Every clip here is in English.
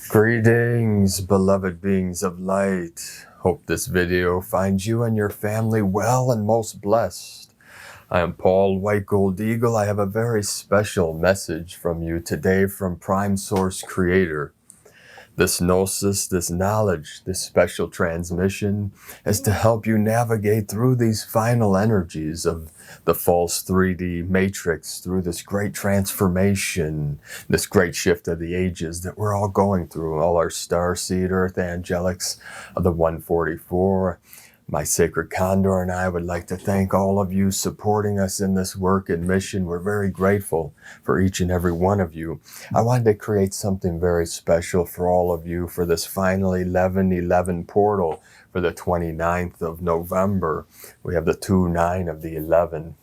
Greetings, beloved beings of light. Hope this video finds you and your family well and most blessed. I am Paul, White Gold Eagle. I have a very special message from you today from Prime Source Creator. This gnosis, this knowledge, this special transmission is to help you navigate through these final energies of the false 3D matrix, through this great transformation, this great shift of the ages that we're all going through. All our Starseed Earth Angelics of the 144. My sacred Condor and I would like to thank all of you supporting us in this work and mission. We're very grateful for each and every one of you. I wanted to create something very special for all of you for this final 11/11 portal for the 29th of November. We have the 2/9 of the 11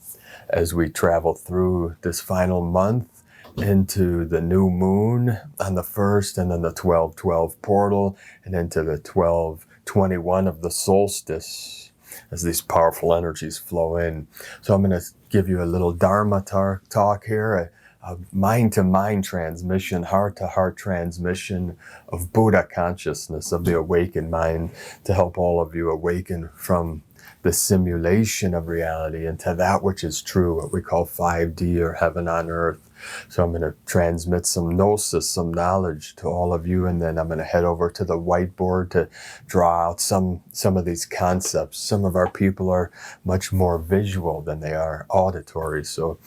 as we travel through this final month into the new moon on the 1st, and then the 12/12 portal, and into the 12/21 of the solstice as these powerful energies flow in. So I'm going to give you a little Dharma talk here, a mind-to-mind transmission, heart-to-heart transmission of Buddha consciousness, of the awakened mind, to help all of you awaken from the simulation of reality into that which is true, what we call 5D or heaven on earth. So I'm going to transmit some gnosis, some knowledge to all of you, and then I'm going to head over to the whiteboard to draw out some of these concepts. Some of our people are much more visual than they are auditory, so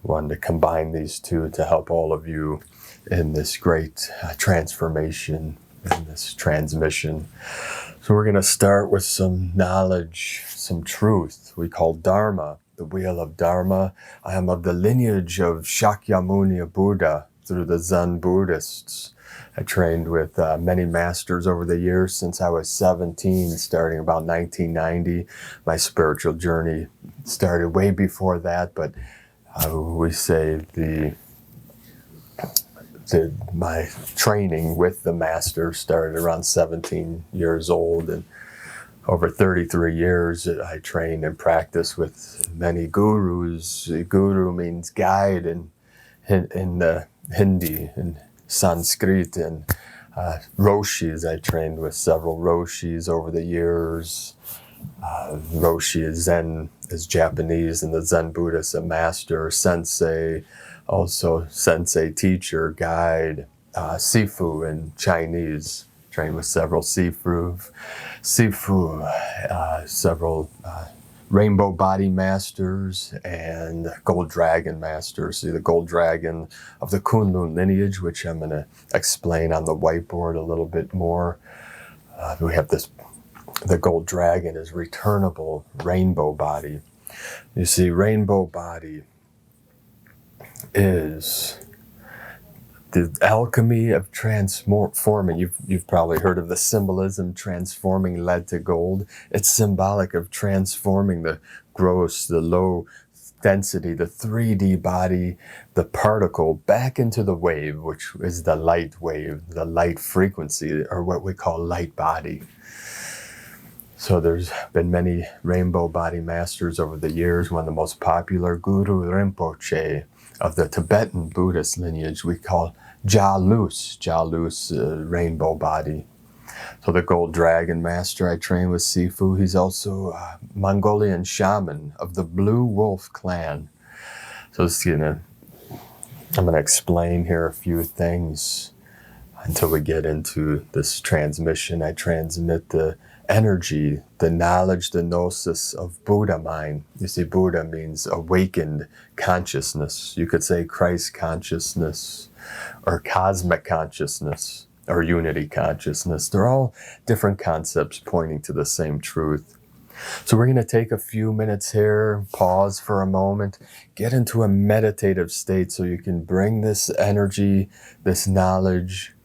I wanted to combine these two to help all of you in this great transformation, in this transmission. So we're going to start with some knowledge, some truth we call Dharma, the wheel of Dharma. I am of the lineage of Shakyamuni Buddha through the Zen Buddhists. I trained with many masters over the years since I was 17, starting about 1990. My spiritual journey started way before that, but we say my training with the master started around 17 years old, and over 33 years I trained and practiced with many gurus. Guru means guide in the Hindi and Sanskrit, and Roshis. I trained with several Roshis over the years. Roshi is Zen, is Japanese, and the Zen Buddhist, a master, sensei, also sensei, teacher, guide, Sifu in Chinese. Trained with several Sifu, several rainbow body masters and gold dragon masters. See, the gold dragon of the Kunlun lineage, which I'm going to explain on the whiteboard a little bit more. We have the gold dragon is returnable rainbow body. You see, rainbow body is the alchemy of transforming. You've probably heard of the symbolism, transforming lead to gold. It's symbolic of transforming the gross, the low density, the 3D body, the particle, back into the wave, which is the light wave, the light frequency, or what we call light body. So there's been many rainbow body masters over the years. One of the most popular, Guru Rinpoche of the Tibetan Buddhist lineage, we call Jalus, rainbow body. So the gold dragon master I trained with Sifu, he's also a Mongolian shaman of the Blue Wolf clan. So I'm going to explain here a few things until we get into this transmission. I transmit the energy, the knowledge, the gnosis of Buddha mind. You see, Buddha means awakened consciousness. You could say Christ consciousness, or cosmic consciousness, or unity consciousness. They're all different concepts pointing to the same truth. So we're going to take a few minutes here, pause for a moment, get into a meditative state so you can bring this energy, this knowledge,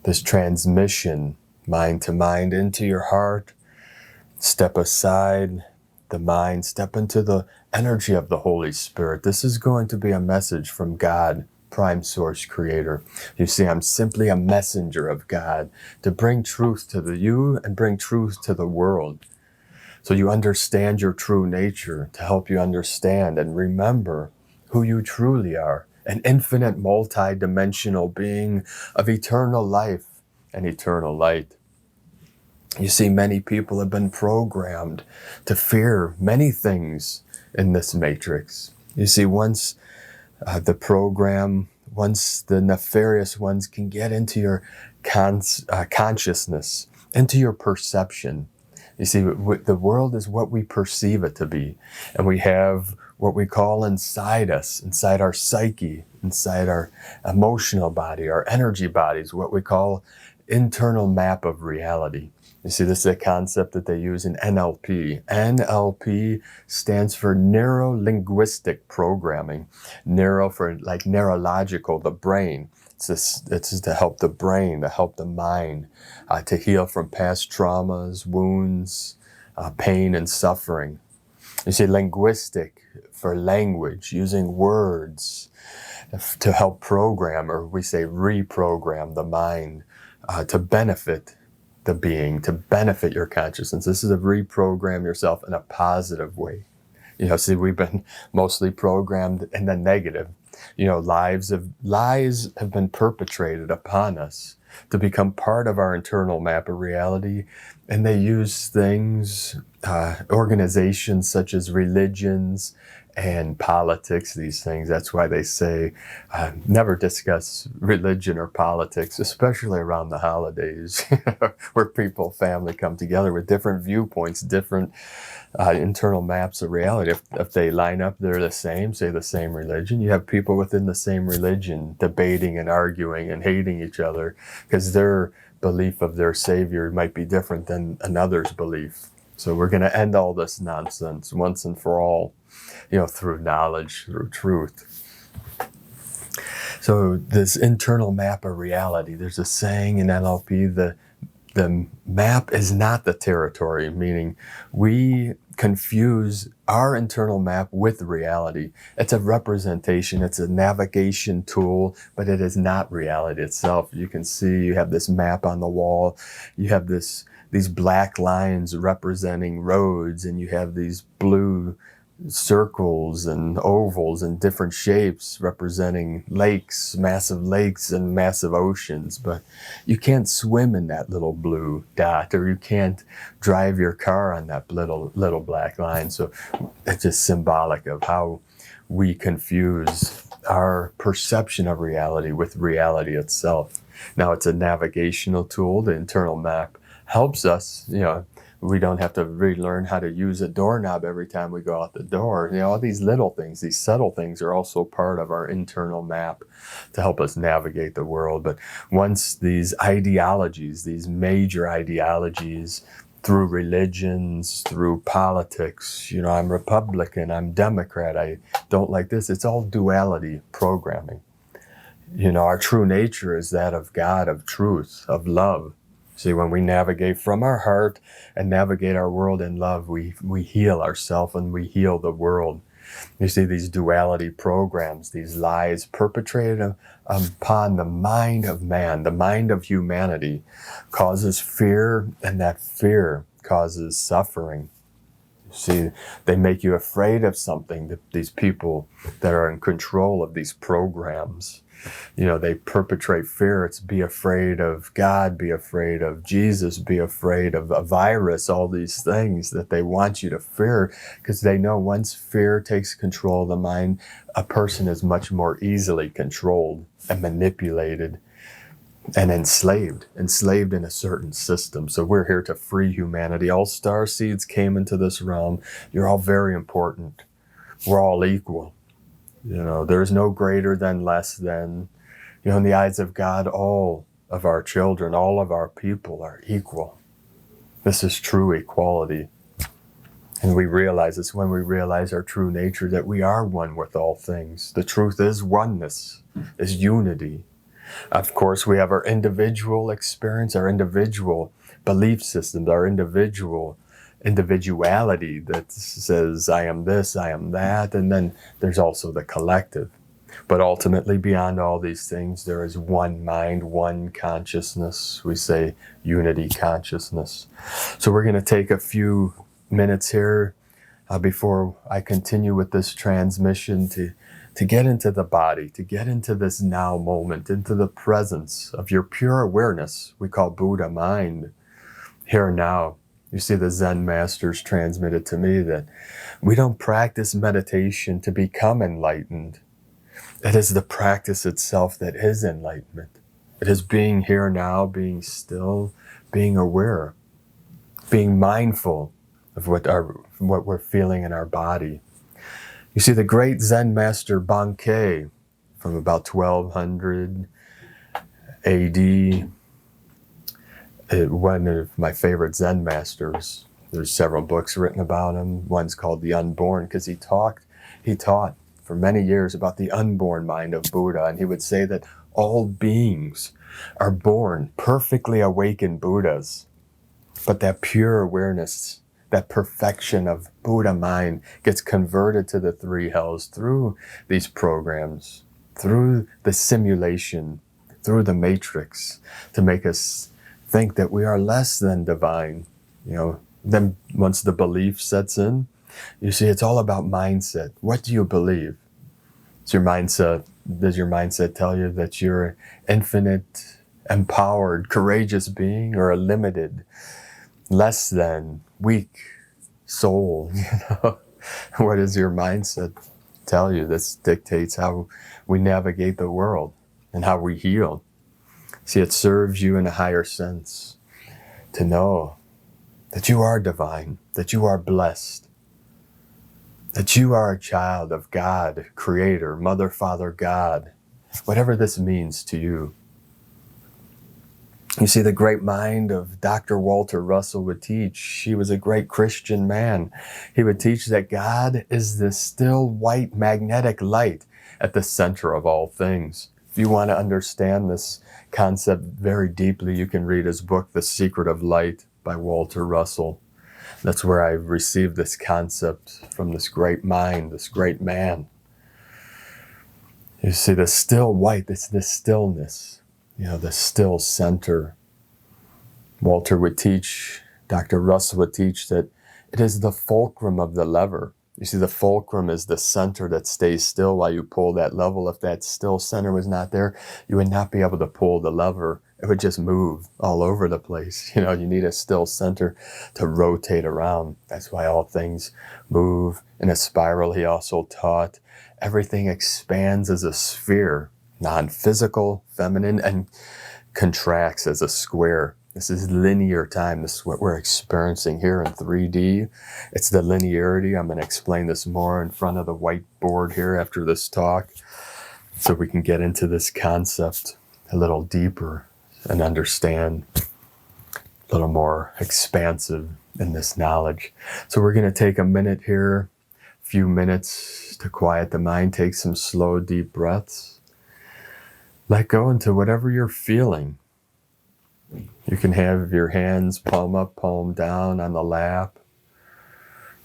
this transmission, mind to mind, into your heart. Step aside the mind, step into the energy of the Holy Spirit. This is going to be a message from God, Prime Source Creator. You see, I'm simply a messenger of God to bring truth to you and bring truth to the world. So you understand your true nature, to help you understand and remember who you truly are, an infinite multi-dimensional being of eternal life, and eternal light. You see, many people have been programmed to fear many things in this matrix. You see, once the nefarious ones can get into your consciousness, into your perception. You see, the world is what we perceive it to be. And we have what we call inside us, inside our psyche, inside our emotional body, our energy bodies, what we call internal map of reality. You see, this is a concept that they use in NLP. NLP stands for neuro-linguistic programming. Neuro for like neurological, the brain. It's to help the brain, to help the mind, to heal from past traumas, wounds, pain and suffering. You see, linguistic for language, using words to help program, or we say reprogram the mind to benefit the being, to benefit your consciousness. This is to reprogram yourself in a positive way. You know, see, we've been mostly programmed in the negative. You know, lies have been perpetrated upon us to become part of our internal map of reality. And they use things, organizations such as religions and politics, these things. That's why they say never discuss religion or politics, especially around the holidays, where people, family come together with different viewpoints, different internal maps of reality. If they line up, they're the same, say the same religion. You have people within the same religion debating and arguing and hating each other because their belief of their savior might be different than another's belief. So we're going to end all this nonsense once and for all, you know, through knowledge, through truth. So this internal map of reality, there's a saying in NLP, the map is not the territory, meaning we confuse our internal map with reality. It's a representation, it's a navigation tool, but it is not reality itself. You can see you have this map on the wall, you have these black lines representing roads, and you have these blue circles and ovals and different shapes representing lakes, massive lakes and massive oceans. But you can't swim in that little blue dot, or you can't drive your car on that little black line. So it's just symbolic of how we confuse our perception of reality with reality itself. Now, it's a navigational tool. The internal map helps us, you know, we don't have to relearn how to use a doorknob every time we go out the door. You know, all these little things, these subtle things are also part of our internal map to help us navigate the world. But once these ideologies, these major ideologies, through religions, through politics, you know, I'm Republican, I'm Democrat, I don't like this, it's all duality programming. You know, our true nature is that of God, of truth, of love. See, when we navigate from our heart and navigate our world in love, we heal ourselves and we heal the world. You see, these duality programs, these lies perpetrated upon the mind of man, the mind of humanity, causes fear, and that fear causes suffering. See, they make you afraid of something, these people that are in control of these programs. You know, they perpetrate fear. It's be afraid of God, be afraid of Jesus, be afraid of a virus, all these things that they want you to fear, because they know once fear takes control of the mind, a person is much more easily controlled and manipulated and enslaved in a certain system. So we're here to free humanity. All star seeds came into this realm. You're all very important. We're all equal. You know, there's no greater than, less than. You know, in the eyes of God, all of our children, all of our people are equal. This is true equality. And we realize this when we realize our true nature, that we are one with all things. The truth is oneness, is unity. Of course, we have our individual experience, our individual belief systems, our individuality that says, I am this, I am that, and then there's also the collective. But ultimately, beyond all these things, there is one mind, one consciousness. We say unity consciousness. So we're going to take a few minutes here before I continue with this transmission to to get into the body, to get into this now moment, into the presence of your pure awareness we call Buddha mind, here and now. You see, the Zen masters transmitted to me that we don't practice meditation to become enlightened. It is the practice itself that is enlightenment. It is being here now, being still, being aware, being mindful of what we're feeling in our body. You see, the great Zen master Bankei from about 1200 AD, one of my favorite Zen masters. There's several books written about him. One's called The Unborn, because he taught for many years about the unborn mind of Buddha, and he would say that all beings are born perfectly awakened Buddhas, but that pure awareness, that perfection of Buddha mind gets converted to the three hells through these programs, through the simulation, through the matrix, to make us think that we are less than divine. Then once the belief sets in, you see, it's all about mindset. What do you believe? Does your mindset tell you that you're an infinite, empowered, courageous being, or a limited, less than, weak soul? What does your mindset tell you? This dictates how we navigate the world and how we heal. See, it serves you in a higher sense to know that you are divine, that you are blessed, that you are a child of God, Creator, Mother, Father, God, whatever this means to you. You see, the great mind of Dr. Walter Russell would teach. He was a great Christian man. He would teach that God is the still white magnetic light at the center of all things. If you want to understand this concept very deeply, you can read his book, The Secret of Light, by Walter Russell. That's where I received this concept from this great mind, this great man. You see, the still white, it's the stillness, the still center. Dr. Russell would teach that it is the fulcrum of the lever. You see, the fulcrum is the center that stays still while you pull that lever. If that still center was not there, you would not be able to pull the lever. It would just move all over the place. You need a still center to rotate around. That's why all things move in a spiral. He also taught everything expands as a sphere, non-physical, feminine, and contracts as a square. This is linear time. This is what we're experiencing here in 3D. It's the linearity. I'm going to explain this more in front of the whiteboard here after this talk, so we can get into this concept a little deeper and understand a little more expansive in this knowledge. So we're going to take a minute here, a few minutes to quiet the mind. Take some slow, deep breaths. Let go into whatever you're feeling. You can have your hands palm up, palm down on the lap,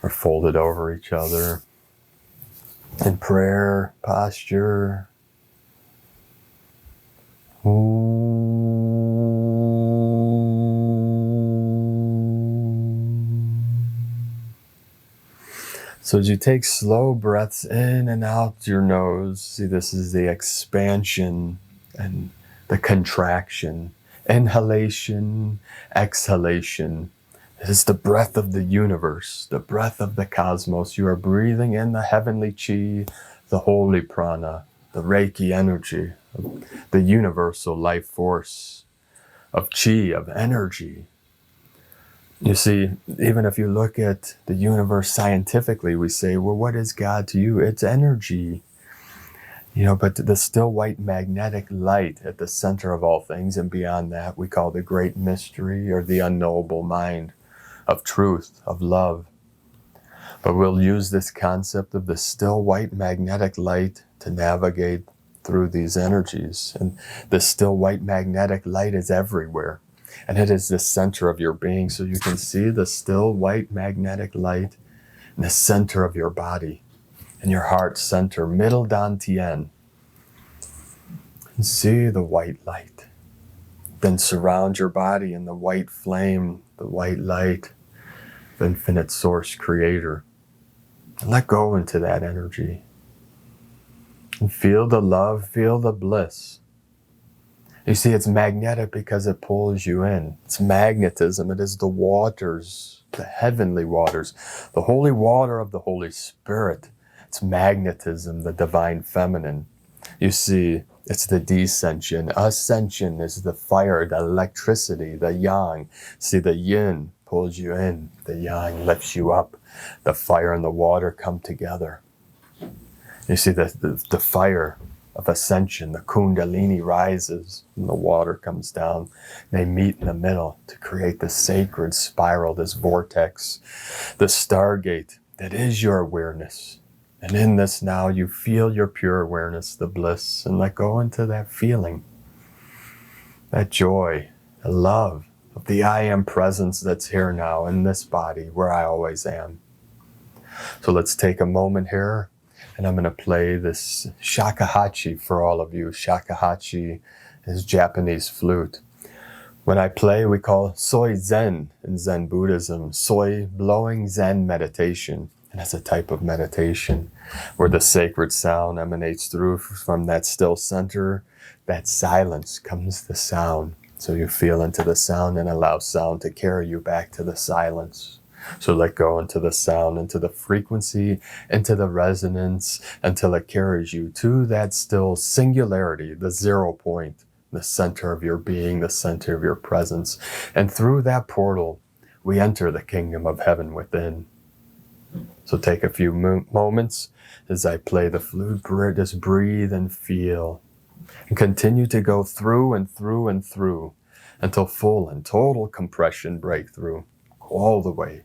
or folded over each other. In prayer posture. So as you take slow breaths in and out your nose, see, this is the expansion and the contraction. Inhalation, exhalation. It is the breath of the universe, the breath of the cosmos. You are breathing in the heavenly chi, the holy prana, the Reiki energy, the universal life force of chi, of energy. You see, even if you look at the universe scientifically, we say, well, what is God to you? It's energy. But the still white magnetic light at the center of all things, and beyond that, we call the great mystery, or the unknowable mind of truth, of love. But we'll use this concept of the still white magnetic light to navigate through these energies. And the still white magnetic light is everywhere. And it is the center of your being. So you can see the still white magnetic light in the center of your body, in your heart center, middle dantian. And see the white light. Then surround your body in the white flame, the white light of infinite source creator. And let go into that energy. And feel the love, feel the bliss. You see, it's magnetic because it pulls you in. It's magnetism. It is the waters, the heavenly waters, the holy water of the Holy Spirit. It's magnetism, the divine feminine. You see, it's the descension. Ascension is the fire, the electricity, the yang. See, the yin pulls you in. The yang lifts you up. The fire and the water come together. You see, the fire of ascension, the kundalini rises and the water comes down. They meet in the middle to create this sacred spiral, this vortex, the stargate that is your awareness. And in this now, you feel your pure awareness, the bliss, and let go into that feeling, that joy, the love of the I am presence that's here now in this body where I always am. So let's take a moment here, and I'm going to play this shakuhachi for all of you. Shakuhachi is Japanese flute. When I play, we call soi zen in Zen Buddhism, soi blowing Zen meditation. And it's a type of meditation where the sacred sound emanates through from that still center. That silence comes the sound. So you feel into the sound and allow sound to carry you back to the silence. So let go into the sound, into the frequency, into the resonance, until it carries you to that still singularity, the 0 point, the center of your being, the center of your presence. And through that portal, we enter the kingdom of heaven within. So take a few moments as I play the flute, just breathe and feel. And continue to go through and through and through until full and total compression breakthrough, all the way.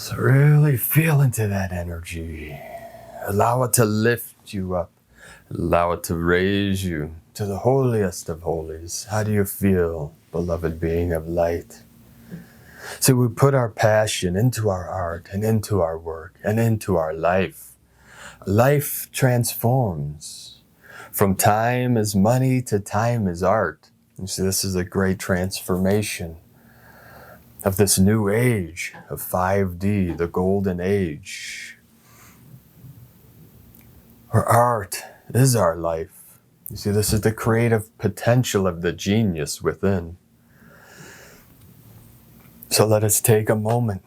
So really feel into that energy. Allow it to lift you up. Allow it to raise you to the holiest of holies. How do you feel, beloved being of light? So we put our passion into our art and into our work and into our life. Life transforms. From time is money to time is art. You see, this is a great transformation of this new age of 5D, the golden age, where art is our life. You see, this is the creative potential of the genius within. So let us take a moment,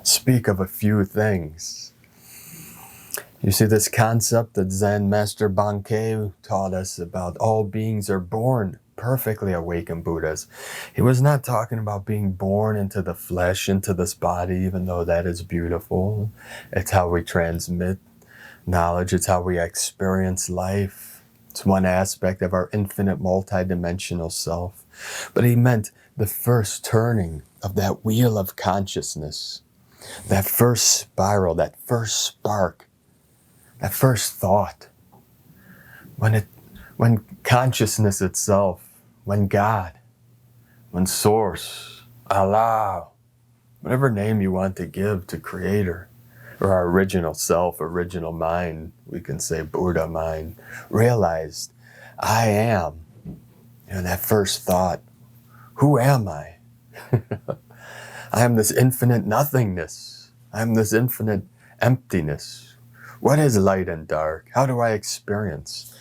speak of a few things. You see, this concept that Zen Master Bankei taught us about all beings are born perfectly awakened Buddhas. He was not talking about being born into the flesh, into this body, even though that is beautiful. It's how we transmit knowledge. It's how we experience life. It's one aspect of our infinite multidimensional self. But he meant the first turning of that wheel of consciousness, that first spiral, that first spark, that first thought. When consciousness itself, when God, when Source, allour, whatever name you want to give to Creator, or our original self, original mind, we can say Buddha mind, realized, I am. That first thought, who am I? I am this infinite nothingness. I am this infinite emptiness. What is light and dark? How do I experience?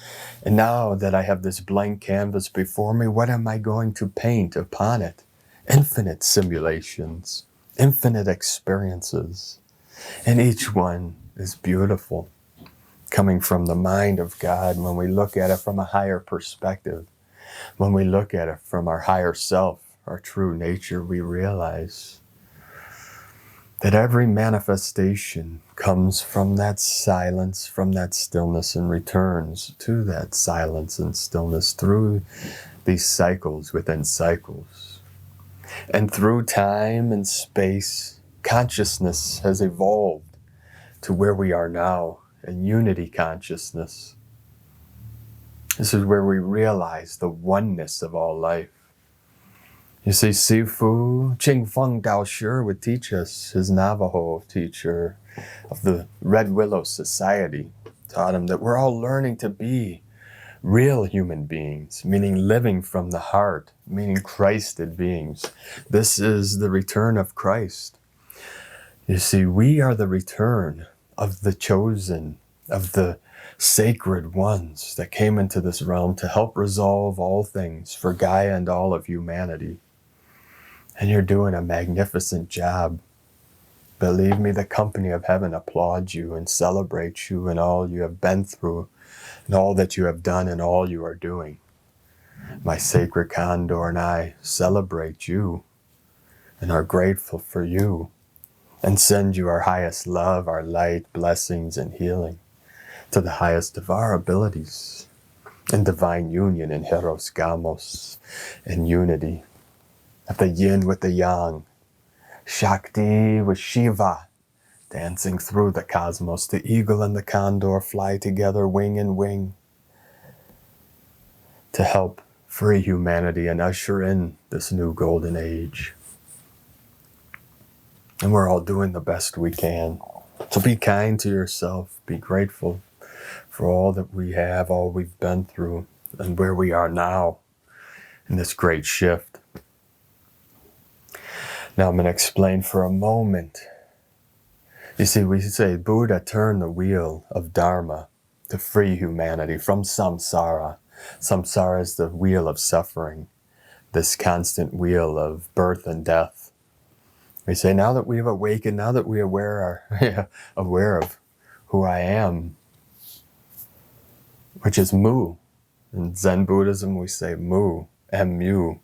And now that I have this blank canvas before me, what am I going to paint upon it? Infinite simulations, infinite experiences. And each one is beautiful, coming from the mind of God when we look at it from a higher perspective. When we look at it from our higher self, our true nature, we realize that every manifestation comes from that silence, from that stillness, and returns to that silence and stillness through these cycles within cycles. And through time and space, consciousness has evolved to where we are now, in unity consciousness. This is where we realize the oneness of all life. You see, Sifu Ching Feng Dao Shi would teach us, his Navajo teacher of the Red Willow Society, taught him that we're all learning to be real human beings, meaning living from the heart, meaning Christed beings. This is the return of Christ. You see, we are the return of the chosen, of the sacred ones that came into this realm to help resolve all things for Gaia and all of humanity. And you're doing a magnificent job. Believe me, the company of heaven applauds you and celebrates you and all you have been through and all that you have done and all you are doing. My sacred Condor and I celebrate you and are grateful for you and send you our highest love, our light, blessings, and healing to the highest of our abilities. in divine union, in Heros Gamos, in unity of the yin with the yang, Shakti with Shiva, dancing through the cosmos. The eagle and the condor fly together wing in wing to help free humanity and usher in this new golden age. And we're all doing the best we can. So be kind to yourself. Be grateful for all that we have, all we've been through, and where we are now in this great shift. Now I'm going to explain for a moment. You see, we say Buddha turned the wheel of Dharma to free humanity from samsara. Samsara is the wheel of suffering, this constant wheel of birth and death. We say, now that we've awakened, now that we are aware of who I am, which is Mu. In Zen Buddhism, we say Mu, M-U.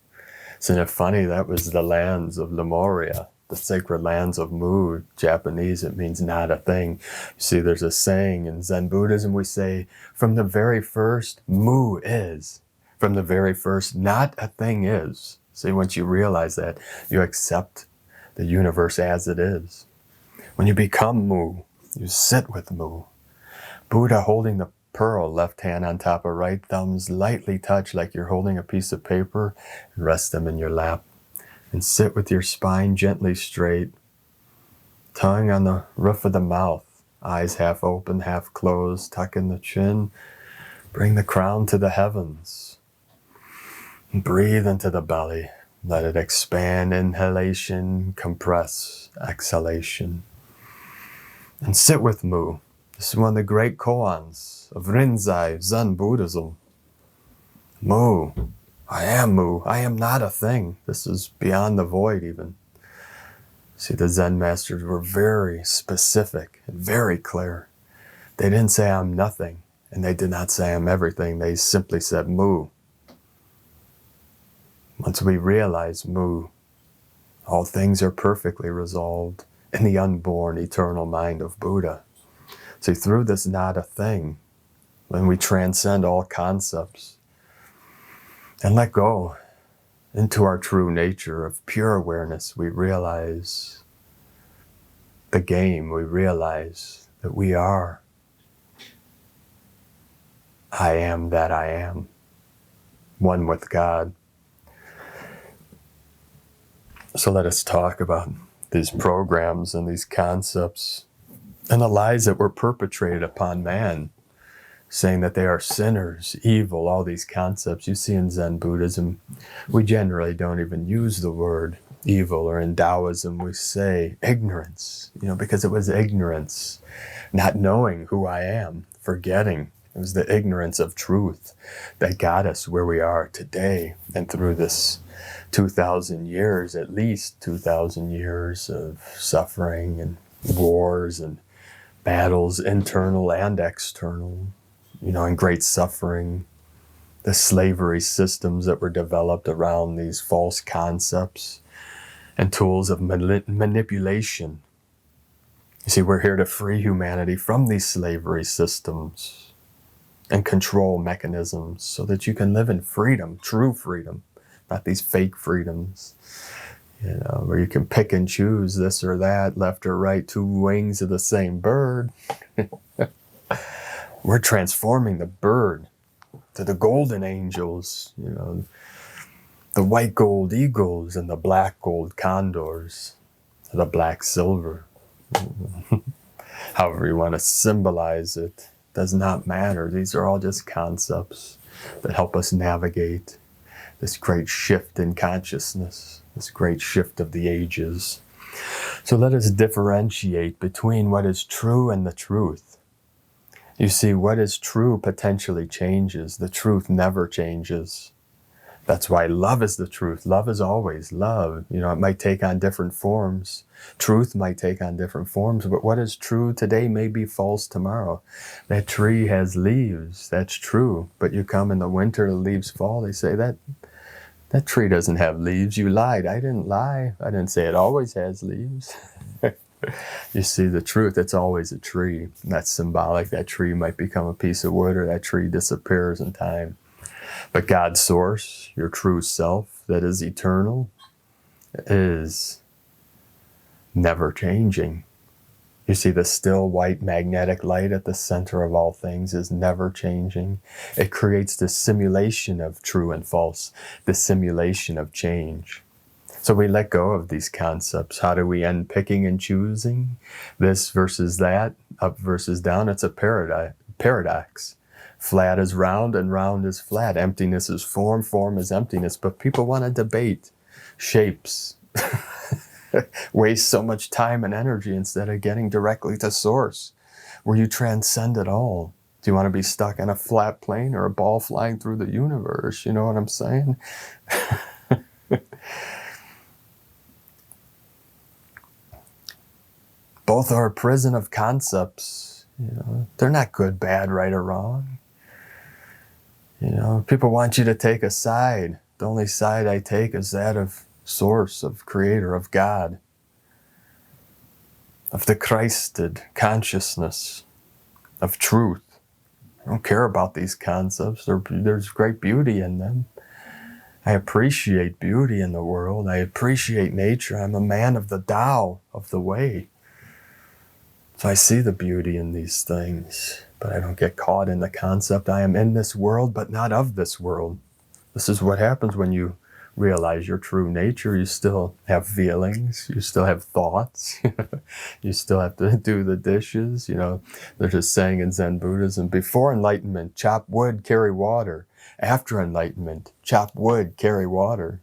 Isn't it funny? That was the lands of Lemuria, the sacred lands of Mu. Japanese, it means not a thing. You see, there's a saying in Zen Buddhism, we say, from the very first, Mu is. From the very first, not a thing is. See, once you realize that, you accept the universe as it is. When you become Mu, you sit with Mu. Buddha holding the pearl, left hand on top of right, thumbs lightly touch like you're holding a piece of paper, and rest them in your lap. And sit with your spine gently straight, tongue on the roof of the mouth, eyes half open, half closed, tuck in the chin, bring the crown to the heavens. And breathe into the belly, let it expand, inhalation, compress, exhalation. And sit with Mu. This is one of the great koans of Rinzai, Zen Buddhism. Mu. I am Mu. I am not a thing. This is beyond the void even. See, the Zen masters were very specific and very clear. They didn't say I'm nothing, and they did not say I'm everything. They simply said Mu. Once we realize Mu, all things are perfectly resolved in the unborn eternal mind of Buddha. See, through this not a thing, when we transcend all concepts and let go into our true nature of pure awareness, we realize the game. We realize that we are. I am that I am, one with God. So let us talk about these programs and these concepts and the lies that were perpetrated upon man, saying that they are sinners, evil, all these concepts. You see in Zen Buddhism, we generally don't even use the word evil, or in Taoism we say ignorance, because it was ignorance, not knowing who I am, forgetting. It was the ignorance of truth that got us where we are today. And through this 2,000 years, at least 2,000 years of suffering and wars and battles, internal and external, and great suffering, the slavery systems that were developed around these false concepts and tools of manipulation. You see, we're here to free humanity from these slavery systems and control mechanisms so that you can live in freedom, true freedom, not these fake freedoms, where you can pick and choose this or that, left or right, two wings of the same bird. We're transforming the bird to the golden angels, the white gold eagles and the black gold condors, the black silver. However you want to symbolize it, does not matter. These are all just concepts that help us navigate this great shift in consciousness, this great shift of the ages. So let us differentiate between what is true and the truth. You see, what is true potentially changes. The truth never changes. That's why love is the truth. Love is always love. It might take on different forms. Truth might take on different forms, but what is true today may be false tomorrow. That tree has leaves. That's true. But you come in the winter, the leaves fall. They say that tree doesn't have leaves. You lied. I didn't lie. I didn't say it always has leaves. You see, the truth, it's always a tree. That's symbolic. That tree might become a piece of wood, or that tree disappears in time. But God's source, your true self that is eternal, is never changing. You see, the still white magnetic light at the center of all things is never changing. It creates this simulation of true and false, the simulation of change. So we let go of these concepts. How do we end picking and choosing? This versus that, up versus down. It's a paradox. Flat is round and round is flat. Emptiness is form, form is emptiness. But people want to debate shapes. Waste so much time and energy instead of getting directly to source, where you transcend it all. Do you want to be stuck on a flat plane or a ball flying through the universe? You know what I'm saying? Both are a prison of concepts. You know, they're not good, bad, right, or wrong. You know, people want you to take a side. The only side I take is that of source, of creator, of God, of the Christed consciousness, of truth. I don't care about these concepts. There's great beauty in them. I appreciate beauty in the world. I appreciate nature. I'm a man of the Tao, of the way. So I see the beauty in these things, but I don't get caught in the concept. I am in this world, but not of this world. This is what happens when you realize your true nature. You still have feelings. You still have thoughts. You still have to do the dishes. You know, they're just saying in Zen Buddhism, before enlightenment, chop wood, carry water. After enlightenment, chop wood, carry water.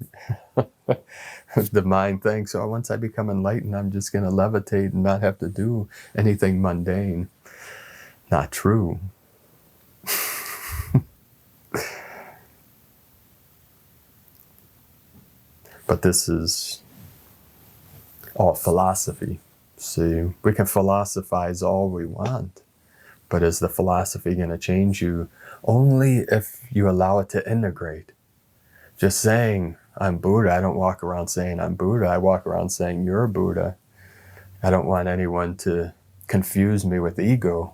The mind thinks, oh, once I become enlightened, I'm just going to levitate and not have to do anything mundane. Not true. But this is all philosophy. See, we can philosophize all we want, but is the philosophy going to change you? Only if you allow it to integrate. Just saying, I'm Buddha, I don't walk around saying I'm Buddha. I walk around saying you're Buddha. I don't want anyone to confuse me with ego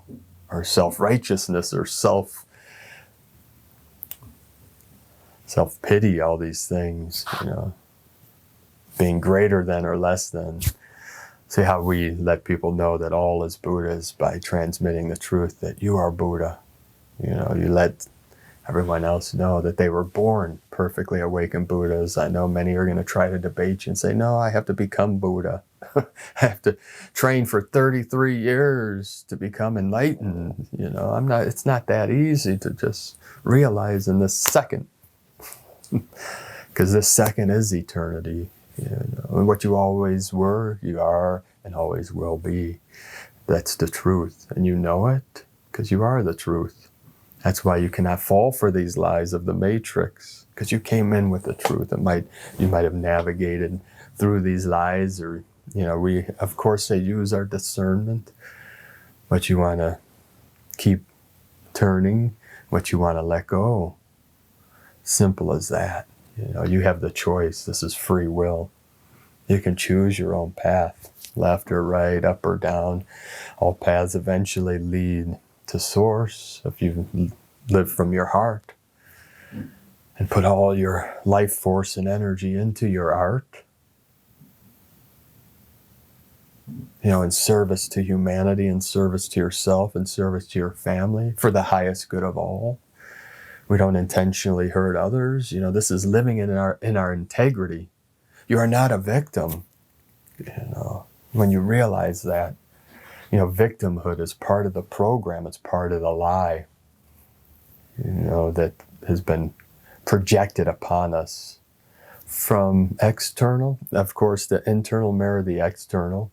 or self-righteousness or self-pity, all these things, you know, being greater than or less than. See how we let people know that all is Buddha is by transmitting the truth that you are Buddha. You know, you let everyone else know that they were born perfectly awakened Buddhas. I know many are going to try to debate you and say, no, I have to become Buddha. I have to train for 33 years to become enlightened. You know, it's not that easy to just realize in this second. Because this second is eternity. You know, and what you always were, you are, and always will be. That's the truth. And you know it because you are the truth. That's why you cannot fall for these lies of the matrix, because you came in with the truth. You might have navigated through these lies, or, you know, we, of course, they use our discernment, but you want to keep turning, what you want to let go. Simple as that. You know, you have the choice. This is free will. You can choose your own path, left or right, up or down. All paths eventually lead to source if you live from your heart and put all your life force and energy into your art, you know, in service to humanity, in service to yourself, in service to your family, for the highest good of all. We don't intentionally hurt others. You know, this is living in our integrity. You are not a victim. You know, when you realize that, you know, victimhood is part of the program. It's part of the lie, you know, that has been projected upon us from external. Of course, the internal mirror the external.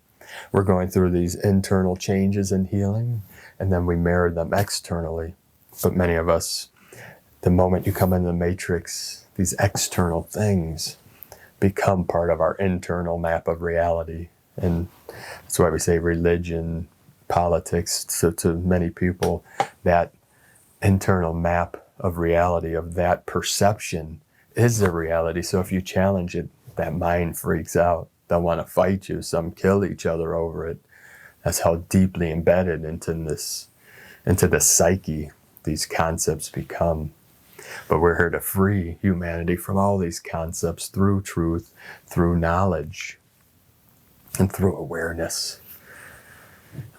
We're going through these internal changes in healing, and then we mirror them externally. But many of us, the moment you come into the matrix, these external things become part of our internal map of reality. And that's why we say religion, politics, to many people, that internal map of reality, of that perception, is the reality. So if you challenge it, that mind freaks out. They'll want to fight you. Some kill each other over it. That's how deeply embedded into the psyche these concepts become. But we're here to free humanity from all these concepts through truth, through knowledge, and through awareness.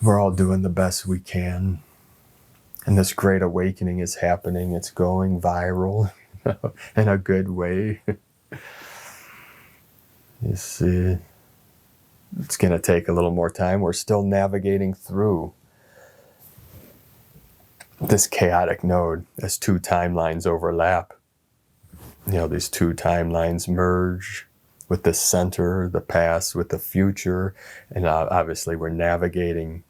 We're all doing the best we can. And this great awakening is happening. It's going viral in a good way. You see, it's going to take a little more time. We're still navigating through this chaotic node as two timelines overlap. These two timelines merge with the center, the past with the future. And obviously we're navigating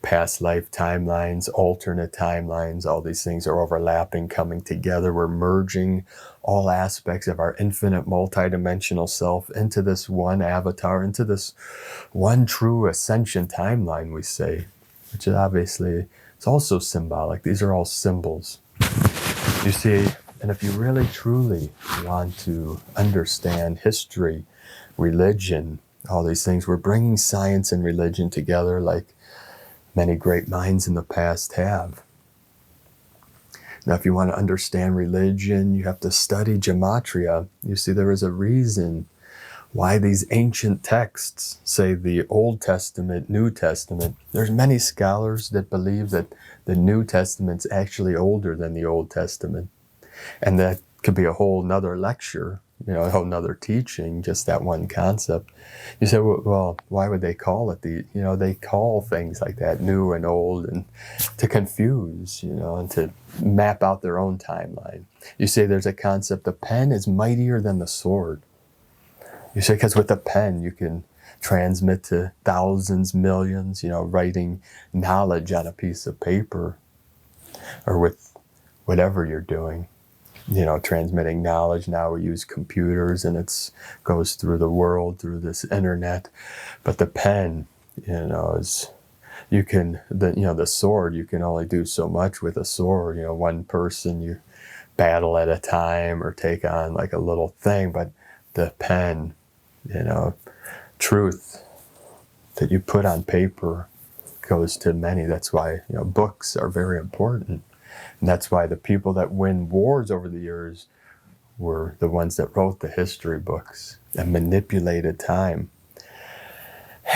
past life timelines, alternate timelines. All these things are overlapping, coming together. We're merging all aspects of our infinite multidimensional self into this one avatar, into this one true ascension timeline, we say, which is obviously, it's also symbolic. These are all symbols. You see, and if you really truly want to understand history, religion, all these things, we're bringing science and religion together like many great minds in the past have. Now, if you want to understand religion, you have to study gematria. You see, there is a reason why these ancient texts, say the Old Testament, New Testament, there's many scholars that believe that the New Testament's actually older than the Old Testament. And that could be a whole nother lecture, a whole nother teaching, just that one concept. You say, well, why would they call it they call things like that, new and old, and to confuse, and to map out their own timeline. You say there's a concept, the pen is mightier than the sword. You say, because with the pen, you can transmit to thousands, millions, writing knowledge on a piece of paper, or with whatever you're doing. Transmitting knowledge. Now we use computers and it goes through the world, through this internet. But the pen, is, you can, the sword, you can only do so much with a sword. One person, you battle at a time or take on like a little thing. But the pen, truth that you put on paper goes to many. That's why, books are very important. And that's why the people that win wars over the years were the ones that wrote the history books and manipulated time.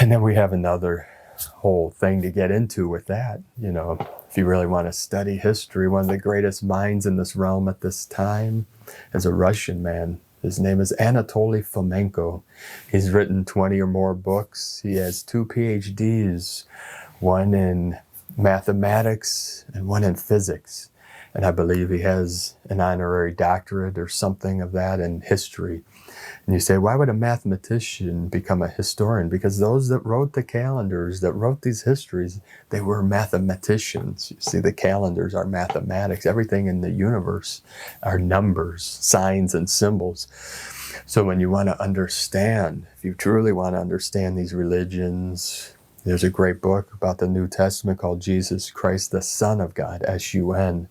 And then we have another whole thing to get into with that. If you really want to study history, one of the greatest minds in this realm at this time is a Russian man. His name is Anatoly Fomenko. He's written 20 or more books. He has 2 PhDs, one in mathematics and one in physics. And I believe he has an honorary doctorate or something of that in history. And you say, why would a mathematician become a historian? Because those that wrote the calendars, that wrote these histories, they were mathematicians. You see, the calendars are mathematics. Everything in the universe are numbers, signs, and symbols. So when you want to understand, if you truly want to understand these religions, there's a great book about the New Testament called Jesus Christ, the Son of God, S-U-N.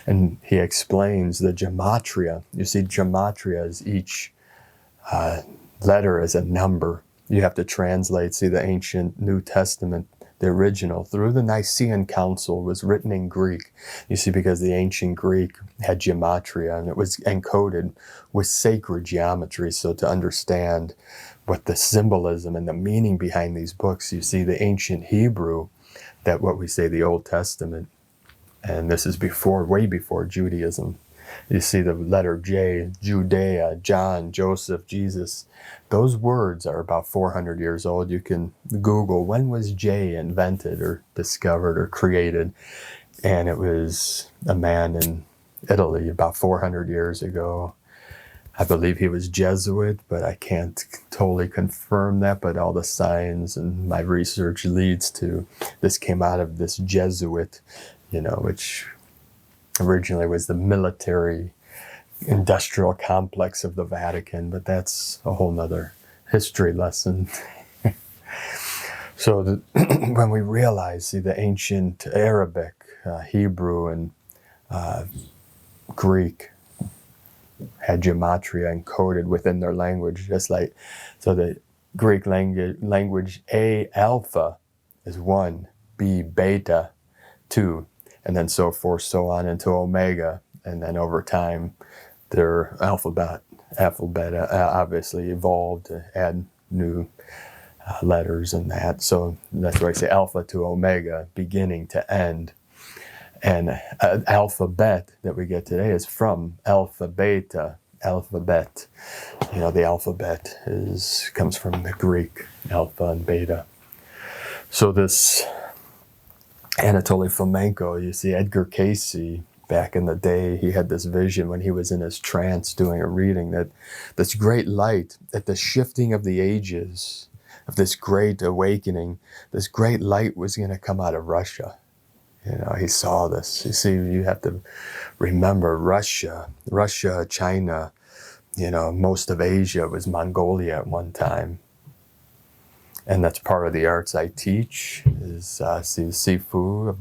And he explains the gematria. You see, gematria is each letter is a number. You have to translate, see, the ancient New Testament, the original, through the Nicene Council, was written in Greek. You see, because the ancient Greek had gematria, and it was encoded with sacred geometry. So to understand what the symbolism and the meaning behind these books, you see, the ancient Hebrew, that what we say the Old Testament, and this is way before Judaism. You see the letter J, Judea, John, Joseph, Jesus. Those words are about 400 years old. You can Google, when was J invented or discovered or created? And it was a man in Italy about 400 years ago. I believe he was Jesuit, but I can't totally confirm that. But all the signs and my research leads to this came out of this Jesuit, which originally was the military industrial complex of the Vatican, but that's a whole nother history lesson. So when we realize, see, the ancient Arabic, Hebrew, and Greek had gematria encoded within their language, just like, so the Greek language A alpha is 1, B beta 2, and then so forth, so on into omega. And then over time, their alphabet obviously evolved to add new letters and that. So that's why I say alpha to omega, beginning to end. And alphabet that we get today is from alpha beta, alphabet. You know, the alphabet comes from the Greek, alpha and beta. So this Anatoly Fomenko, you see Edgar Cayce, back in the day, he had this vision when he was in his trance doing a reading that this great light, at the shifting of the ages, of this great awakening, this great light was going to come out of Russia. You know, he saw this. You see, you have to remember Russia, China, you know, most of Asia was Mongolia at one time. And that's part of the arts I teach, is see the Sifu of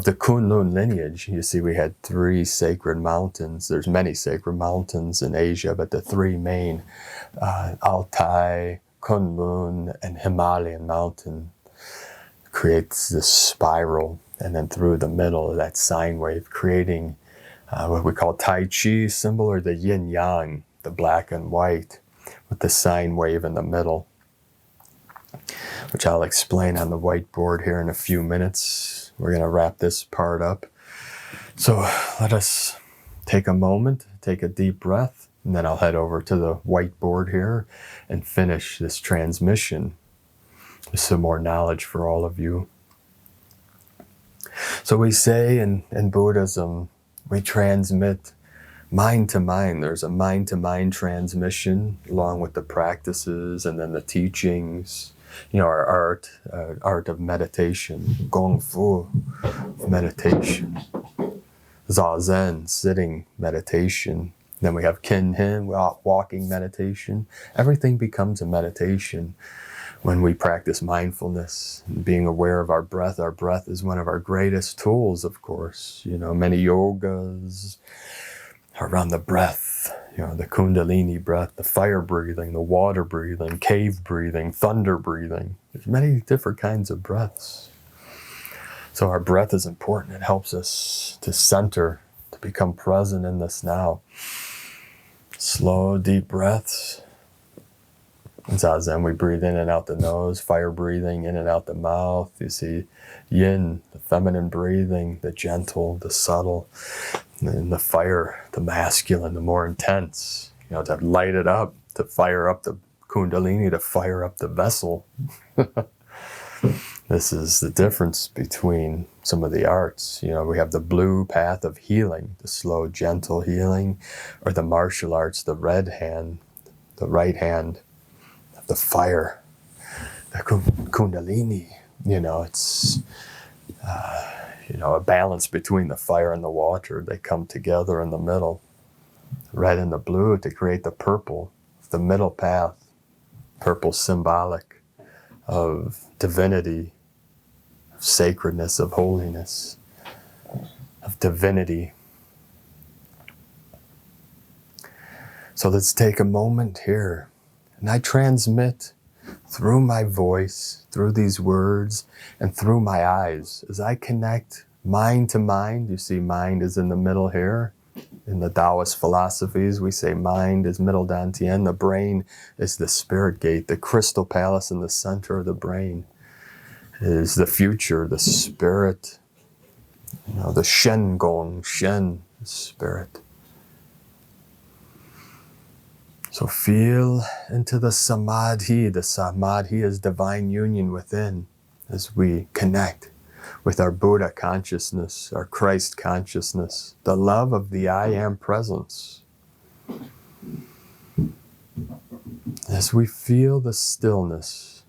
the Kunlun lineage. You see, we had 3 sacred mountains. There's many sacred mountains in Asia, but the 3 main, Altai, Kunlun, and Himalayan mountain, creates this spiral. And then through the middle of that sine wave, creating what we call Tai Chi symbol, or the yin yang, the black and white, with the sine wave in the middle, which I'll explain on the whiteboard here in a few minutes. We're going to wrap this part up. So let us take a moment, take a deep breath, and then I'll head over to the whiteboard here and finish this transmission with some more knowledge for all of you. So we say in Buddhism, we transmit mind to mind. There's a mind to mind transmission along with the practices and then the teachings. You know, our art of meditation, Gong Fu meditation, Zazen, sitting meditation. Then we have Kin Hin, walking meditation. Everything becomes a meditation when we practice mindfulness and being aware of our breath. Our breath is one of our greatest tools, of course. You know, many yogas around the breath, you know, the Kundalini breath, the fire breathing, the water breathing, cave breathing, thunder breathing. There's many different kinds of breaths. So our breath is important. It helps us to center, to become present in this now. Slow, deep breaths. In Zazen, we breathe in and out the nose, fire breathing in and out the mouth. You see yin, the feminine breathing, the gentle, the subtle, and the fire, the masculine, the more intense. You know, to light it up, to fire up the Kundalini, to fire up the vessel. This is the difference between some of the arts. You know, we have the blue path of healing, the slow, gentle healing, or the martial arts, the red hand, the right hand, the fire, the Kundalini. You know, it's, you know, a balance between the fire and the water. They come together in the middle, red and the blue, to create the purple, the middle path. Purple symbolic of divinity, of sacredness, of holiness, of divinity. So let's take a moment here. And I transmit through my voice, through these words, and through my eyes. As I connect mind to mind, you see mind is in the middle here. In the Taoist philosophies, we say mind is middle dantian. The brain is the spirit gate. The crystal palace in the center of the brain is the future, the spirit. You know, the Shen Gong, Shen, spirit. So feel into the samadhi. The samadhi is divine union within as we connect with our Buddha consciousness, our Christ consciousness, the love of the I Am presence. As we feel the stillness,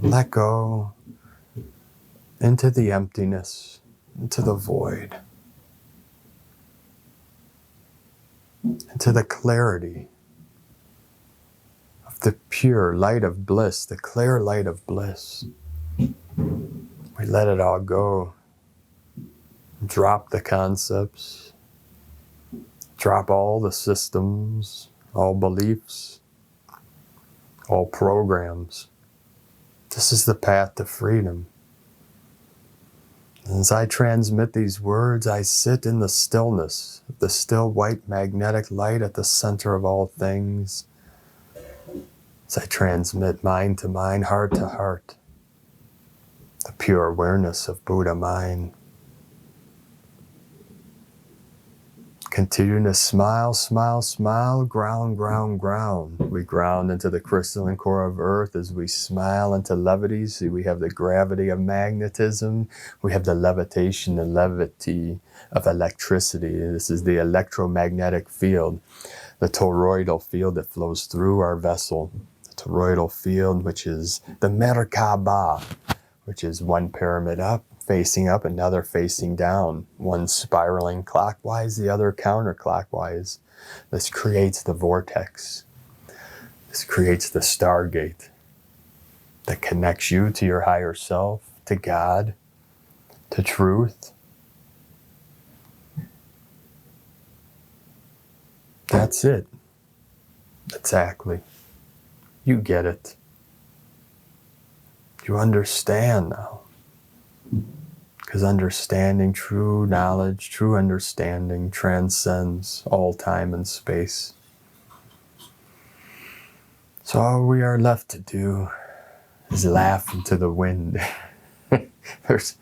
let go into the emptiness, into the void, into the clarity of the pure light of bliss, the clear light of bliss. We let it all go. Drop the concepts. Drop all the systems, all beliefs, all programs. This is the path to freedom. As I transmit these words, I sit in the stillness, the still white magnetic light at the center of all things. As I transmit mind to mind, heart to heart, the pure awareness of Buddha mind. Continuing to smile, smile, smile, ground, ground, ground. We ground into the crystalline core of earth as we smile into levity. See, we have the gravity of magnetism. We have the levitation, the levity of electricity. This is the electromagnetic field, the toroidal field that flows through our vessel. The toroidal field, which is the Merkaba, which is one pyramid up, facing up, another facing down, one spiraling clockwise, the other counterclockwise. This creates the vortex. This creates the stargate that connects you to your higher self, to God, to truth. That's it. Exactly. You get it. You understand now. Because understanding, true knowledge, true understanding transcends all time and space. So all we are left to do is laugh into the wind. There's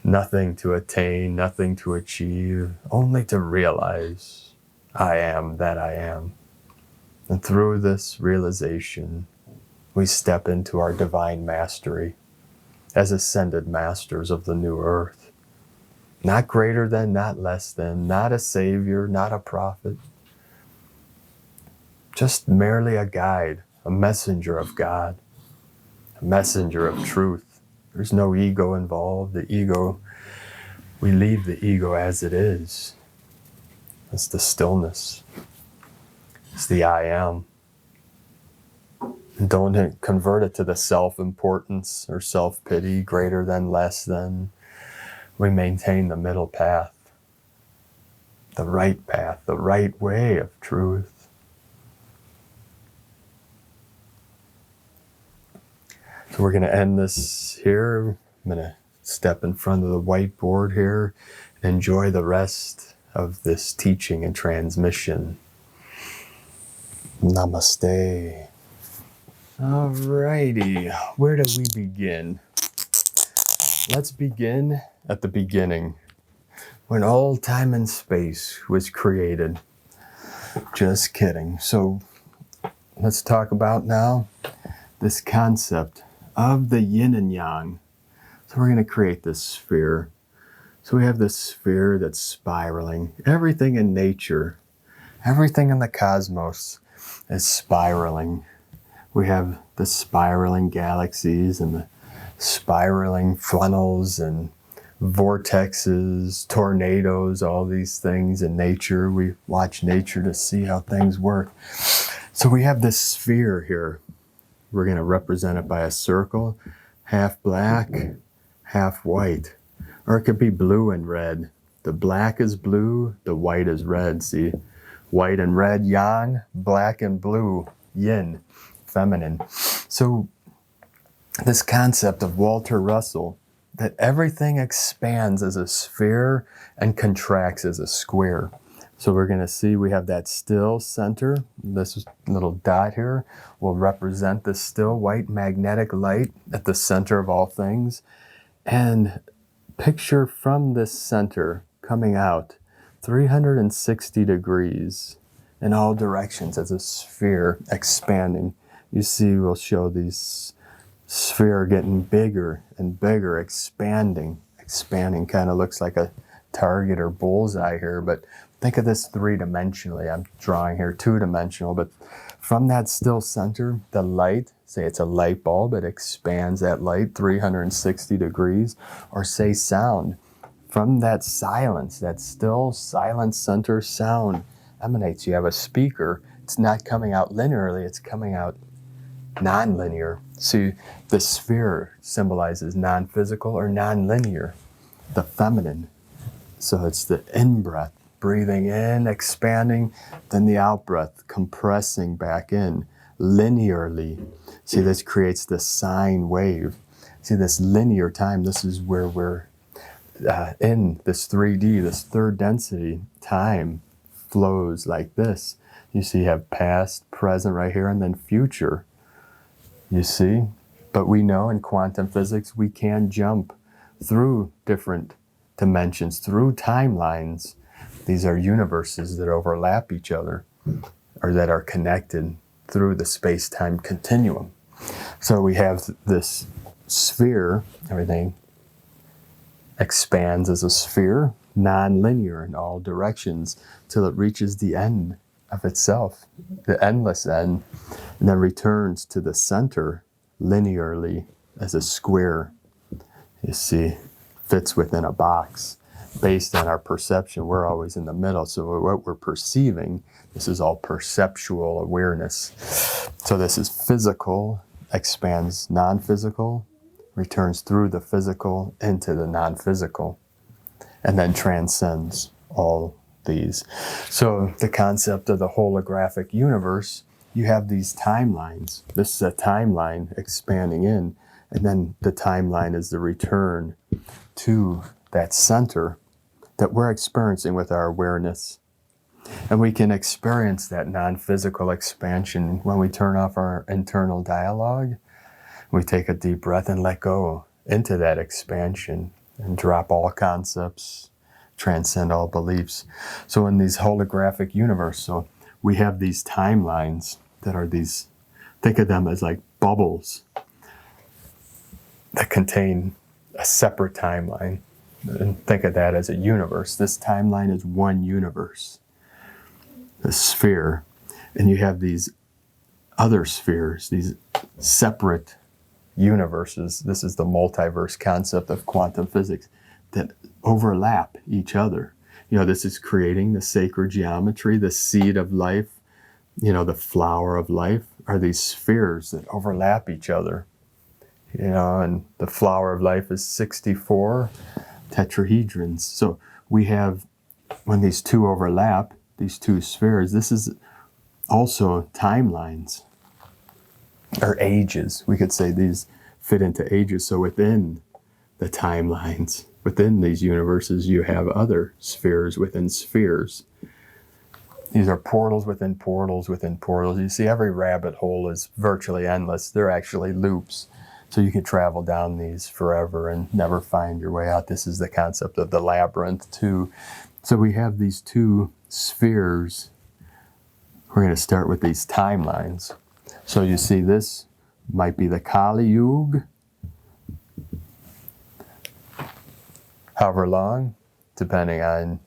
nothing to attain, nothing to achieve, only to realize I am that I am. And through this realization, we step into our divine mastery as ascended masters of the new earth. Not greater than, not less than, not a savior, not a prophet. Just merely a guide, a messenger of God, a messenger of truth. There's no ego involved. The ego, we leave the ego as it is. It's the stillness. It's the I am. Don't convert it to the self-importance or self-pity, greater than, less than. We maintain the middle path, the right way of truth. So we're going to end this here. I'm going to step in front of the whiteboard here and enjoy the rest of this teaching and transmission. Namaste. Alrighty, where do we begin? Let's begin at the beginning, when all time and space was created. Just kidding. So let's talk about now this concept of the yin and yang. So we're going to create this sphere. So we have this sphere that's spiraling. Everything in nature, everything in the cosmos is spiraling. We have the spiraling galaxies and the spiraling funnels and vortexes, tornadoes, all these things in nature. We watch nature to see how things work. So we have this sphere here. We're going to represent it by a circle, half black, half white. Or it could be blue and red. The black is blue, the white is red. See, white and red, yang, black and blue, yin, feminine. So this concept of Walter Russell, that everything expands as a sphere and contracts as a square. So we're going to see we have that still center. This little dot here will represent the still white magnetic light at the center of all things. And picture from this center coming out 360 degrees in all directions as a sphere expanding. You see, we'll show these sphere getting bigger and bigger, expanding. Expanding kind of looks like a target or bullseye here, but think of this three-dimensionally. I'm drawing here two-dimensional, but from that still center, the light, say it's a light bulb, it expands that light 360 degrees, or say sound. From that silence, that still silent center, sound emanates. You have a speaker, it's not coming out linearly, it's coming out non-linear. See, the sphere symbolizes non-physical or non-linear, the feminine. So it's the in-breath, breathing in, expanding, then the out-breath, compressing back in, linearly. See, this creates the sine wave. See, this linear time, this is where we're in this 3D, this third density. Time flows like this. You see, you have past, present right here, and then future. You see? But we know in quantum physics, we can jump through different dimensions, through timelines. These are universes that overlap each other, or that are connected through the space-time continuum. So we have this sphere, everything expands as a sphere, non-linear in all directions, till it reaches the end of itself, the endless end, and then returns to the center linearly as a square. You see, fits within a box. Based on our perception, we're always in the middle. So what we're perceiving, this is all perceptual awareness. So this is physical, expands non-physical, returns through the physical into the non-physical, and then transcends all these. So the concept of the holographic universe, you have these timelines. This is a timeline expanding in, and then the timeline is the return to that center that we're experiencing with our awareness. And we can experience that non-physical expansion when we turn off our internal dialogue. We take a deep breath and let go into that expansion and drop all concepts, transcend all beliefs. So in these holographic universe, so we have these timelines that are these, think of them as like bubbles that contain a separate timeline. And think of that as a universe. This timeline is one universe, a sphere. And you have these other spheres, these separate universes. This is the multiverse concept of quantum physics that overlap each other. You know, this is creating the sacred geometry, the seed of life, you know, the flower of life are these spheres that overlap each other. You know, and the flower of life is 64 tetrahedrons. So we have, when these two overlap, these two spheres, this is also timelines, or ages. We could say these fit into ages. So within the timelines, within these universes, you have other spheres within spheres. These are portals within portals within portals. You see, every rabbit hole is virtually endless. They're actually loops. So you could travel down these forever and never find your way out. This is the concept of the labyrinth too. So we have these two spheres. We're going to start with these timelines. So you see, this might be the Kali Yuga. However long, depending on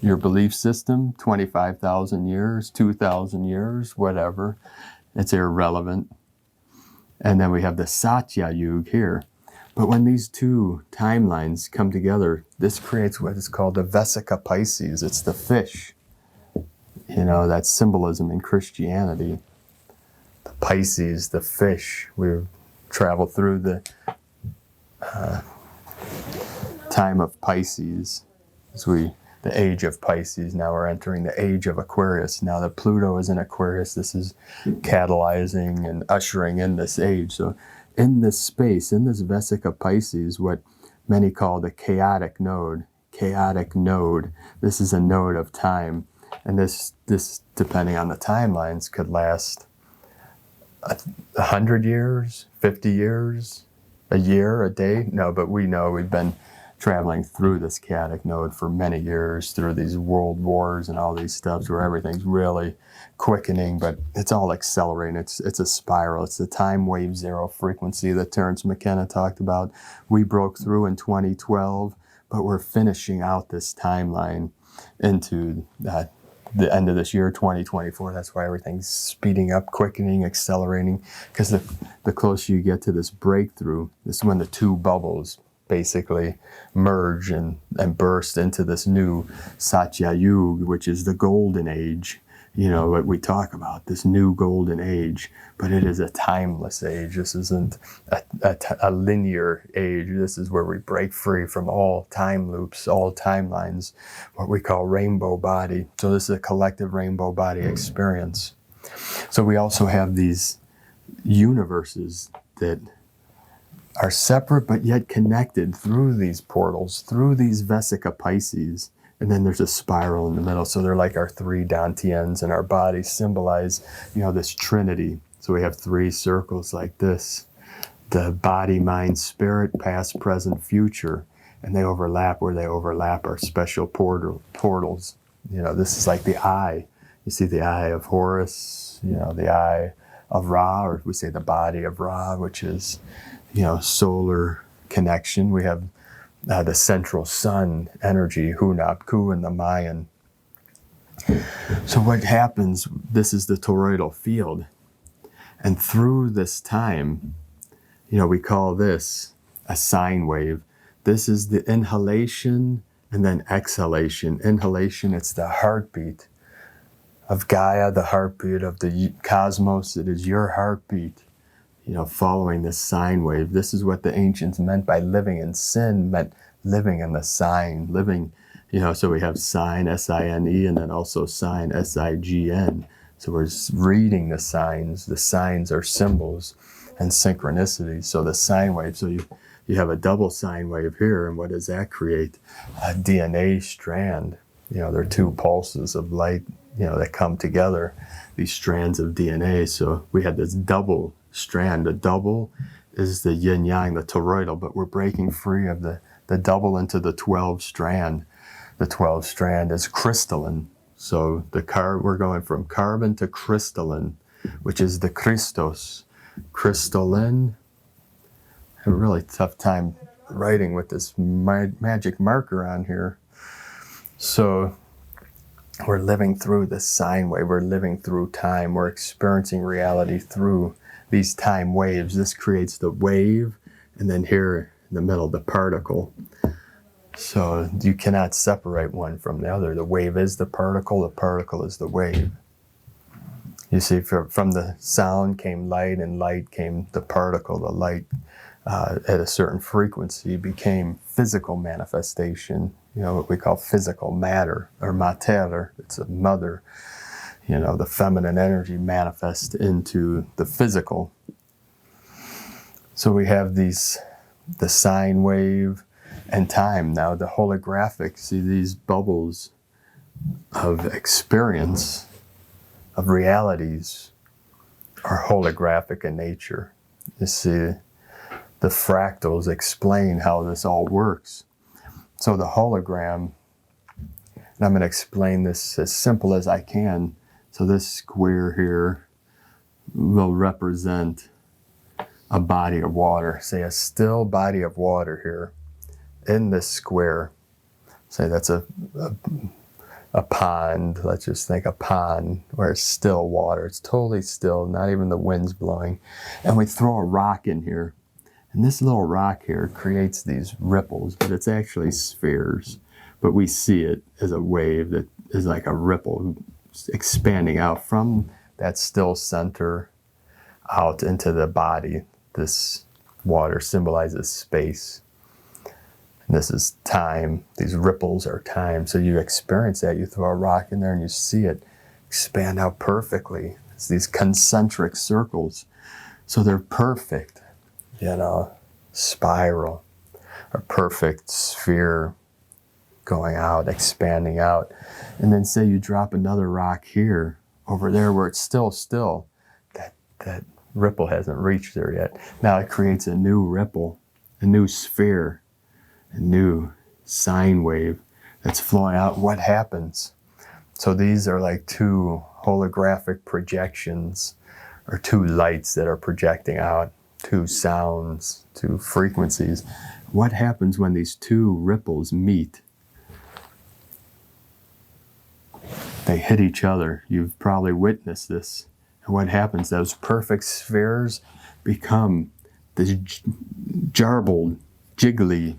your belief system, 25,000 years, 2,000 years, whatever. It's irrelevant. And then we have the Satya Yuga here. But when these two timelines come together, this creates what is called the Vesica Pisces. It's the fish. You know, that's symbolism in Christianity. The Pisces, the fish. We've traveled through the time of Pisces. The age of Pisces. Now we're entering the age of Aquarius. Now that Pluto is in Aquarius, this is catalyzing and ushering in this age. So in this space, in this Vesica Pisces, what many call the chaotic node, this is a node of time. And this depending on the timelines, could last 100 years, 50 years, a year, a day. No, but we know we've been traveling through this chaotic node for many years, through these world wars and all these stuff where everything's really quickening, but it's all accelerating. It's a spiral. It's the time wave zero frequency that Terence McKenna talked about. We broke through in 2012, but we're finishing out this timeline into the end of this year, 2024. That's why everything's speeding up, quickening, accelerating, because the closer you get to this breakthrough, this is when the two bubbles basically merge and burst into this new Satya Yuga, which is the golden age. You know, what we talk about, this new golden age, but it is a timeless age. This isn't a linear age. This is where we break free from all time loops, all timelines, what we call rainbow body. So this is a collective rainbow body experience. So we also have these universes that are separate but yet connected through these portals, through these Vesica Pisces. And then there's a spiral in the middle. So they're like our three Dantians, and our bodies symbolize, this Trinity. So we have three circles like this. The body, mind, spirit, past, present, future. And they overlap where they overlap our special portals. This is like the eye. You see the eye of Horus, the eye of Ra, or we say the body of Ra, which is, solar connection. We have the central sun energy, Hunapku in the Mayan. So what happens, this is the toroidal field. And through this time, we call this a sine wave. This is the inhalation and then exhalation. Inhalation, it's the heartbeat of Gaia, the heartbeat of the cosmos. It is your heartbeat, following this sine wave. This is what the ancients meant by living in sin, meant living in the sign, living, so we have sine, S-I-N-E, and then also sine, S-I-G-N. So we're reading the signs. The signs are symbols and synchronicity. So the sine wave, so you have a double sine wave here, and what does that create? A DNA strand. There are two pulses of light, that come together, these strands of DNA. So we have this double strand. The double is the yin-yang, the toroidal, but we're breaking free of the double into the 12 strand. The 12 strand is crystalline. So we're going from carbon to crystalline, which is the Christos. Crystalline. I have a really tough time writing with this magic marker on here. So we're living through the sine wave. We're living through time. We're experiencing reality through these time waves. This creates the wave, and then here in the middle, the particle. So you cannot separate one from the other. The wave is the particle is the wave. You see, from the sound came light, and light came the particle. The light at a certain frequency became physical manifestation, what we call physical matter, or mater. It's a mother. The feminine energy manifests into the physical. So we have the sine wave and time. Now the holographic, see these bubbles of experience, of realities, are holographic in nature. You see, the fractals explain how this all works. So the hologram, and I'm going to explain this as simple as I can. So this square here will represent a body of water. Say a still body of water here in this square. Say that's a pond. Let's just think a pond where it's still water. It's totally still, not even the wind's blowing. And we throw a rock in here. And this little rock here creates these ripples, but it's actually spheres. But we see it as a wave that is like a ripple expanding out from that still center out into the body. This water symbolizes space. And this is time. These ripples are time. So you experience that. You throw a rock in there and you see it expand out perfectly. It's these concentric circles. So they're perfect. Spiral, a perfect sphere going out, expanding out. And then say you drop another rock here, over there where it's still, that ripple hasn't reached there yet. Now it creates a new ripple, a new sphere, a new sine wave that's flowing out. What happens? So these are like two holographic projections, or two lights that are projecting out. Two sounds, two frequencies. What happens when these two ripples meet? They hit each other. You've probably witnessed this. And what happens? Those perfect spheres become this jarbled, jiggly,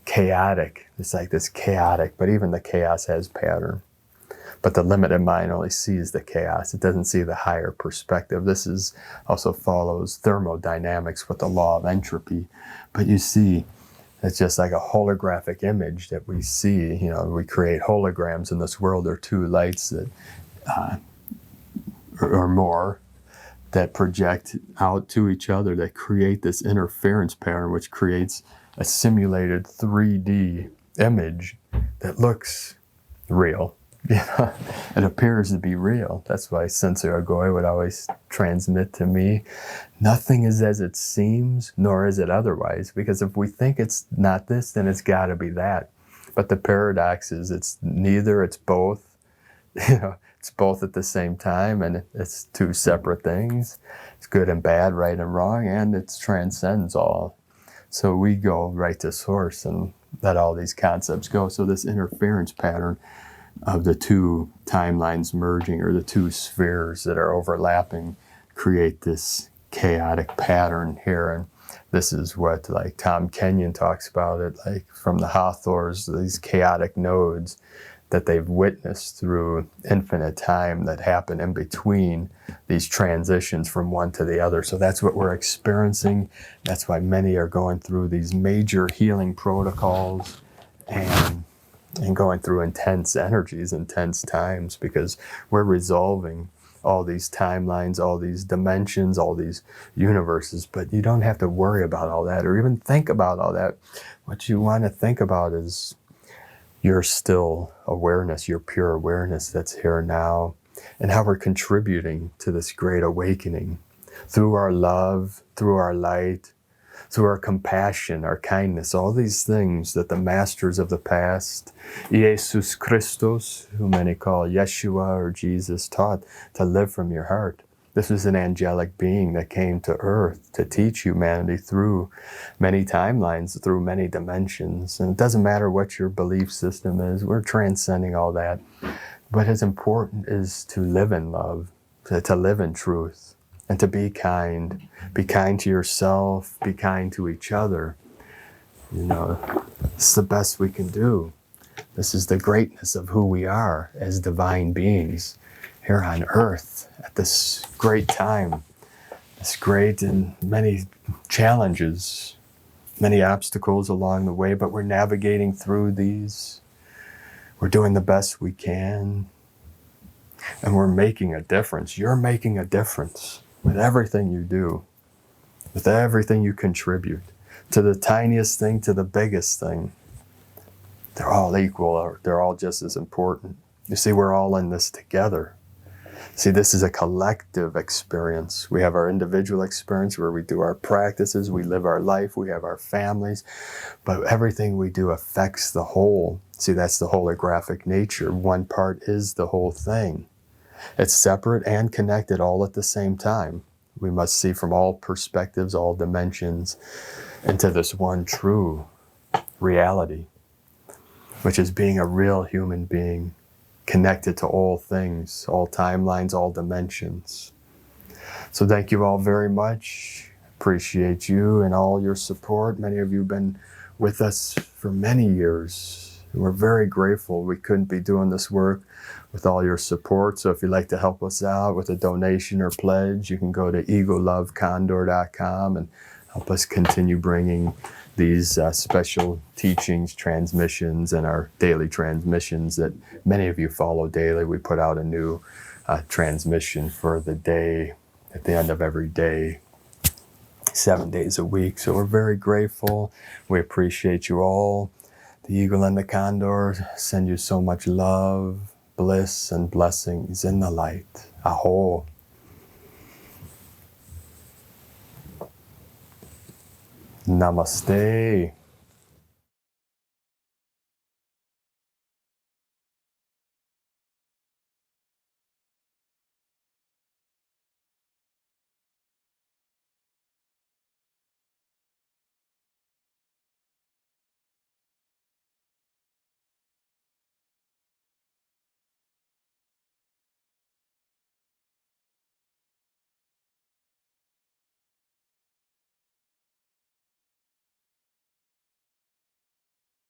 chaotic. It's like this chaotic, but even the chaos has pattern. But the limited mind only sees the chaos. It doesn't see the higher perspective. This is also follows thermodynamics with the law of entropy. But you see, it's just like a holographic image that we see. We create holograms in this world. There are two lights that or more that project out to each other, that create this interference pattern, which creates a simulated 3D image that looks real. It appears to be real. That's why Sensei Agoy would always transmit to me, nothing is as it seems, nor is it otherwise. Because if we think it's not this, then it's got to be that. But the paradox is it's neither, it's both. It's both at the same time, and it's two separate things. It's good and bad, right and wrong, and it transcends all. So we go right to source and let all these concepts go. So this interference pattern of the two timelines merging, or the two spheres that are overlapping, create this chaotic pattern here. And this is what, like, Tom Kenyon talks about it, like from the Hathors, these chaotic nodes that they've witnessed through infinite time that happen in between these transitions from one to the other. So that's what we're experiencing. That's why many are going through these major healing protocols and going through intense energies, intense times, because we're resolving all these timelines, all these dimensions, all these universes. But you don't have to worry about all that or even think about all that. What you want to think about is your still awareness, your pure awareness that's here now, and how we're contributing to this great awakening through our love, through our light, through our compassion, our kindness, all these things that the masters of the past, Jesus Christos, who many call Yeshua or Jesus, taught to live from your heart. This was an angelic being that came to earth to teach humanity through many timelines, through many dimensions. And it doesn't matter what your belief system is, we're transcending all that. What is important is to live in love, to live in truth, and to be kind. Be kind to yourself, be kind to each other. It's the best we can do. This is the greatness of who we are as divine beings here on earth at this great time. It's great and many challenges, many obstacles along the way, but we're navigating through these. We're doing the best we can, and we're making a difference. You're making a difference with everything you do, with everything you contribute, to the tiniest thing, to the biggest thing. They're all equal, or they're all just as important. You see, we're all in this together. See, this is a collective experience. We have our individual experience where we do our practices, we live our life, we have our families, but everything we do affects the whole. See, that's the holographic nature. One part is the whole thing. It's separate and connected all at the same time. We must see from all perspectives, all dimensions, into this one true reality, which is being a real human being, connected to all things, all timelines, all dimensions. So thank you all very much. Appreciate you and all your support. Many of you have been with us for many years. We're very grateful. We couldn't be doing this work with all your support. So if you'd like to help us out with a donation or pledge, you can go to egolovecondor.com and help us continue bringing these special teachings, transmissions, and our daily transmissions that many of you follow daily. We put out a new transmission for the day at the end of every day, 7 days a week. So we're very grateful. We appreciate you all. The Eagle and the Condor send you so much love, bliss, and blessings in the light. A'ho. Namaste.